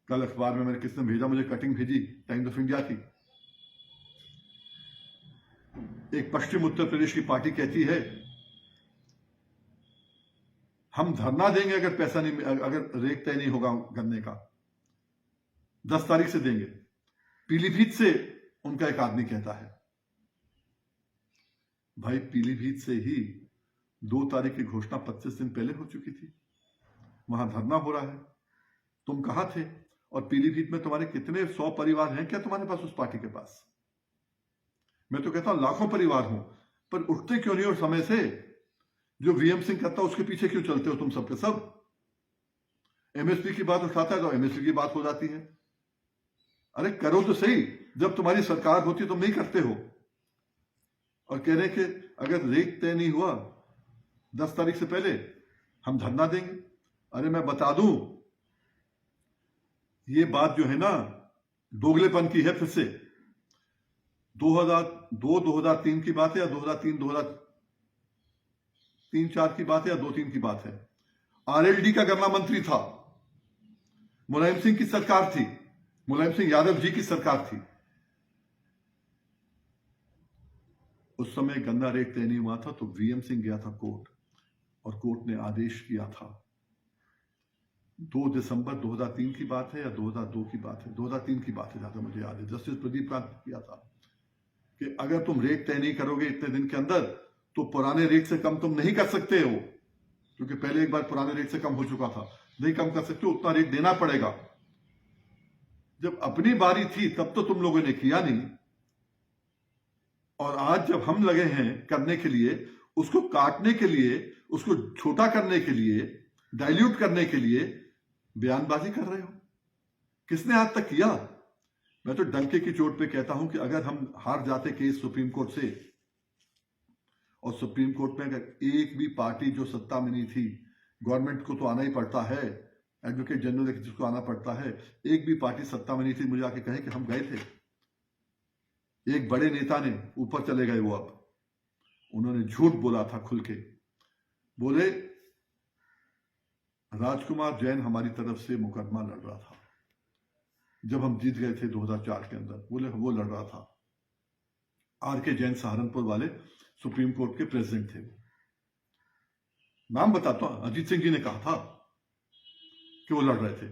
कल अखबार में मैंने किसने भेजा, मुझे कटिंग भेजी टाइम्स ऑफ इंडिया की। एक पश्चिम उत्तर प्रदेश की पार्टी कहती है हम धरना देंगे अगर पैसा नहीं, अगर रेट तय नहीं होगा गन्ने का, 10 तारीख से देंगे। पीलीभीत से उनका एक आदमी कहता है भाई पीलीभीत से ही 2 तारीख की घोषणा 25 दिन पहले हो चुकी थी, वहां धरना हो रहा है, तुम कहां थे? और पीलीभीत में तुम्हारे कितने 100 परिवार हैं क्या तुम्हारे पास उस पार्टी के पास? मैं तो कहता हूं लाखों परिवार हो, पर उठते क्यों नहीं हो समय से? जो वीएम सिंह करता उसके पीछे क्यों चलते हो तुम सबके सब? एमएसपी की बात उठाता है तो एमएसपी की बात हो जाती है। अरे करो तो सही, जब तुम्हारी सरकार होती है तुम नहीं करते हो। और कह रहे कि अगर रेट तय नहीं हुआ 10 तारीख से पहले हम धरना देंगे। अरे मैं बता दूं, ये बात जो है ना दोगलेपन की है। फिर से 2002-2003 की बात है, या 2003-2004 की बात है, या 2003 की बात है। आरएलडी का गन्ना मंत्री था, मुलायम सिंह की सरकार थी, मुलायम सिंह यादव जी की सरकार थी। उस समय गन्ना रेट तय नहीं हुआ था तो वीएम सिंह गया था कोर्ट, और कोर्ट ने आदेश किया था। 2 दिसंबर 2003 की बात है या 2002 की बात है, 2003 की बात है जहां तक मुझे याद है। जस्टिस प्रदीप कांत ने किया था कि अगर तुम रेट तय नहीं करोगे इतने दिन के अंदर तो पुराने रेट से कम तुम नहीं कर सकते हो, क्योंकि पहले एक बार पुराने रेट से कम हो चुका था, नहीं कम कर सकते, उतना रेट देना पड़ेगा। जब अपनी बारी थी तब तो तुम लोगों ने किया नहीं, और आज जब हम लगे हैं करने के लिए, उसको काटने के लिए, उसको छोटा करने के लिए, डाइल्यूट करने के लिए बयानबाजी कर रहे हो। किसने आज तक किया? मैं तो डंके की चोट पे कहता हूं कि अगर हम हार जाते केस सुप्रीम कोर्ट से, और सुप्रीम कोर्ट में अगर एक भी पार्टी जो सत्ता में नहीं थी, गवर्नमेंट को तो आना ही पड़ता है, एडवोकेट जनरल को आना पड़ता है, एक भी पार्टी सत्ता में नहीं थी, मुझे आके कहे कि हम गए थे। एक बड़े नेता ने, ऊपर चले गए वो, अब उन्होंने झूठ बोला था खुल के, बोले राजकुमार जैन हमारी तरफ से मुकदमा लड़ रहा था जब हम जीत गए थे 2004 के अंदर, बोले वो लड़ रहा था। आर.के. जैन सहारनपुर वाले सुप्रीम कोर्ट के प्रेसिडेंट थे, नाम बताता हूं, अजीत सिंह जी ने कहा था कि वो लड़ रहे थे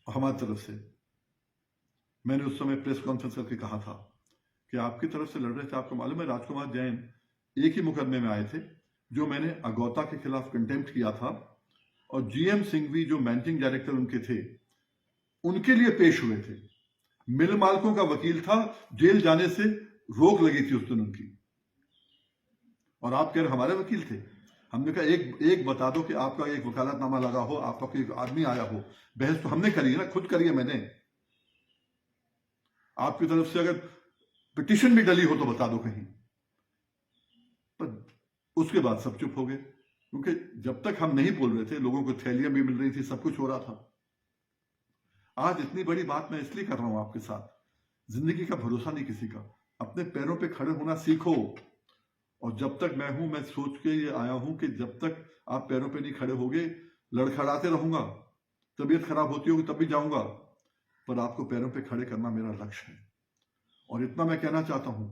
हमारी तरफ से। मैंने उस समय प्रेस कॉन्फ्रेंस करके कहा था कि आपकी तरफ से लड़ रहे थे। आपको मालूम है राजकुमार जैन एक ही मुकदमे में आए थे, जो मैंने अगौता के खिलाफ कंटेम्प्ट किया था, और जीएम सिंघवी जो मैनेजिंग डायरेक्टर उनके थे, उनके लिए पेश हुए थे। मिल मालकों का वकील था, जेल जाने से रोक लगी थी उस दिन उनकी, और आप कह रहे हमारे वकील थे। हमने कहा एक बता दो कि आपका एक वकालतनामा लगा हो, आपका कोई आदमी आया हो। बहस तो हमने करी है ना, खुद करी है मैंने। आपकी तरफ से अगर पिटीशन भी डली हो तो बता दो कहीं। पर उसके बाद सब चुप हो गए, क्योंकि जब तक हम नहीं बोल रहे थे लोगों को थैलियां भी मिल रही थी, सब कुछ हो रहा था। आज इतनी बड़ी बात मैं इसलिए कर रहा हूं आपके साथ, जिंदगी का भरोसा नहीं किसी का, अपने पैरों पे खड़े होना सीखो। और जब तक मैं हूं, मैं सोच के ये आया हूं कि जब तक आप पैरों पे नहीं खड़े होगे, लड़खड़ाते रहूंगा, तबीयत खराब होती होगी तब भी जाऊंगा, पर आपको पैरों पे खड़े करना मेरा लक्ष्य है। और इतना मैं कहना चाहता हूं